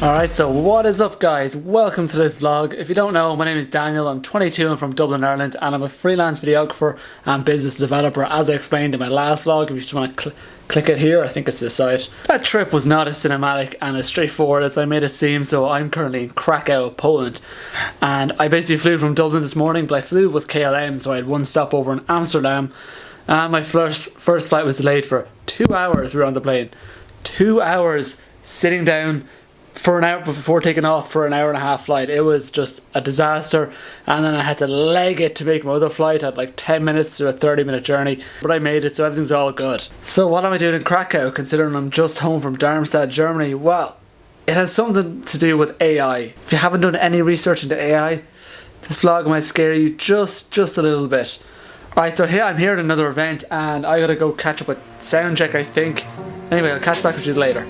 Alright, so what is up guys? Welcome to this vlog. If you don't know, my name is Daniel, I'm 22 and from Dublin, Ireland, and I'm a freelance videographer and business developer, as I explained in my last vlog. If you just want to click it here, I think it's this site. That trip was not as cinematic and as straightforward as I made it seem, so I'm currently in Krakow, Poland. And I basically flew from Dublin this morning, but I flew with KLM, so I had one stop over in Amsterdam. And my first flight was delayed for 2 hours. We were on the plane. 2 hours sitting down for an hour before taking off for an hour and a half flight. It was just a disaster, and then I had to leg it to make my other flight. I had like 10 minutes to a 30-minute journey, but I made it, so everything's all good. So what am I doing in Krakow, considering I'm just home from Darmstadt, Germany? Well, it has something to do with AI. If you haven't done any research into AI, this vlog might scare you just a little bit. Alright, so here I'm here at another event, and I gotta go catch up with soundcheck, I think. Anyway, I'll catch back with you later.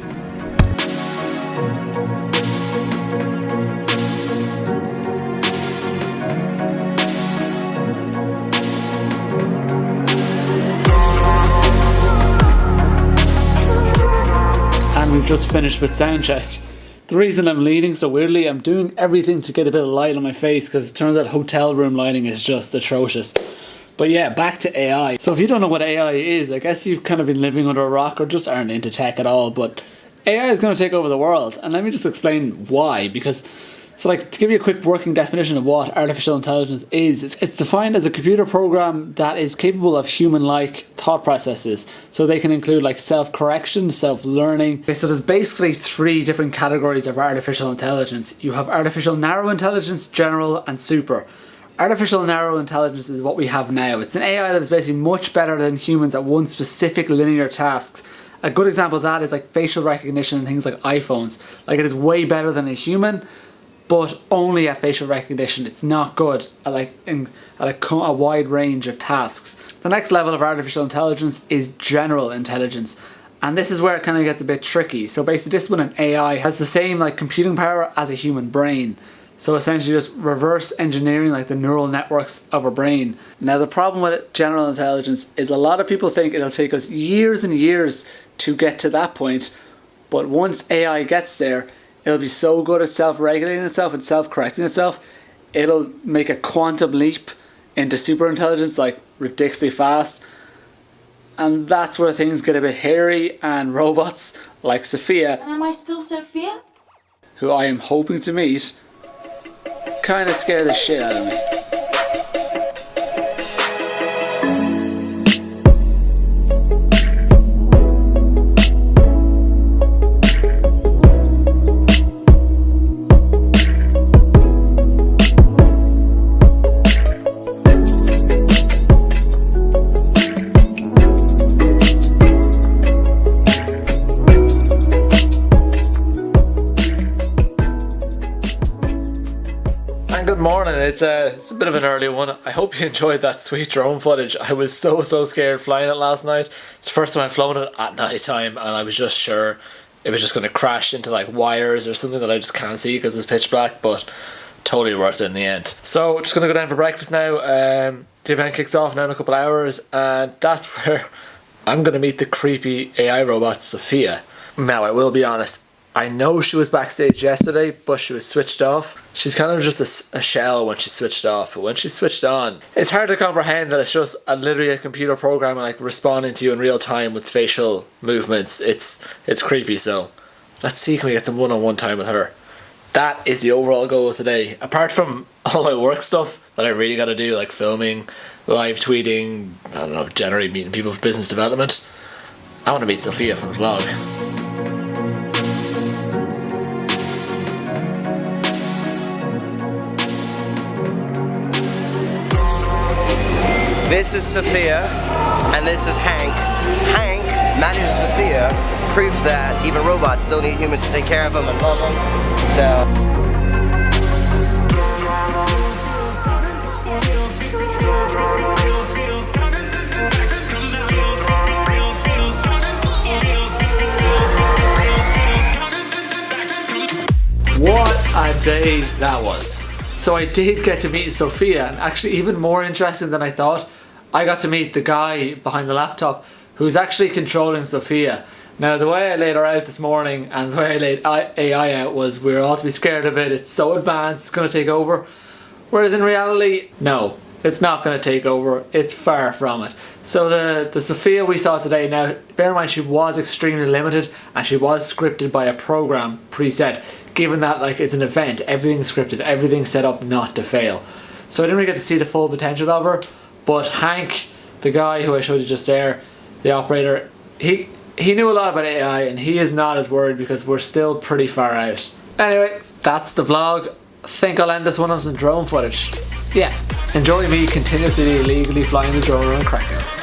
We've just finished with soundcheck. The reason I'm leaning so weirdly, I'm doing everything to get a bit of light on my face because it turns out hotel room lighting is just atrocious. But yeah, back to AI. So if you don't know what AI is, I guess you've kind of been living under a rock or just aren't into tech at all, but AI is going to take over the world, and let me just explain why. Because to give you a quick working definition of what artificial intelligence is, it's defined as a computer program that is capable of human-like thought processes. So they can include like self-correction, self-learning. Okay, so there's basically 3 different categories of artificial intelligence. You have artificial narrow intelligence, general, and super. Artificial narrow intelligence is what we have now. It's an AI that is basically much better than humans at one specific linear tasks. A good example of that is like facial recognition and things like iPhones. Like, it is way better than a human, but only at facial recognition. It's not good at a wide range of tasks. The next level of artificial intelligence is general intelligence, and this is where it kind of gets a bit tricky. So basically this one, an AI has the same computing power as a human brain. So essentially just reverse engineering like the neural networks of our brain. Now the problem with general intelligence is a lot of people think it'll take us years and years to get to that point, but once AI gets there, it'll be so good at self-regulating itself and self-correcting itself, it'll make a quantum leap into super intelligence, like ridiculously fast. And that's where things get a bit hairy, and robots like Sophia, and am I still Sophia? who I am hoping to meet, kind of scare the shit out of me. Good morning. It's a bit of an early one. I hope you enjoyed that sweet drone footage. I was so scared flying it last night. It's the first time I've flown it at night time, and I was just sure it was just going to crash into like wires or something that I just can't see because it's pitch black, but totally worth it in the end. So just going to go down for breakfast now. The event kicks off now in a couple of hours, and that's where I'm going to meet the creepy AI robot Sophia. Now I will be honest, I know she was backstage yesterday, but she was switched off. She's kind of just a shell when she's switched off, but when she's switched on, it's hard to comprehend that it's just literally a computer program responding to you in real time with facial movements. It's creepy, so let's see, can we get some one-on-one time with her? That is the overall goal of today. Apart from all my work stuff that I really got to do, like filming, live tweeting, I don't know, generally meeting people for business development, I want to meet Sophia for the vlog. This is Sophia, and this is Hank. Hank manages Sophia, proof that even robots still need humans to take care of them and love them. So. What a day that was. So I did get to meet Sophia, and actually even more interesting than I thought, I got to meet the guy behind the laptop who's actually controlling Sophia. Now, the way I laid her out this morning and the way I laid AI out was we were all to be scared of it. It's so advanced, it's going to take over. Whereas in reality, no, it's not going to take over. It's far from it. So the Sophia we saw today, now bear in mind she was extremely limited and she was scripted by a program preset. Given that like it's an event, everything's scripted, everything's set up not to fail. So I didn't really get to see the full potential of her. But Hank, the guy who I showed you just there, the operator, he knew a lot about AI and he is not as worried because we're still pretty far out. Anyway, that's the vlog. I think I'll end this one on some drone footage. Yeah, enjoy me continuously illegally flying the drone around Krakow.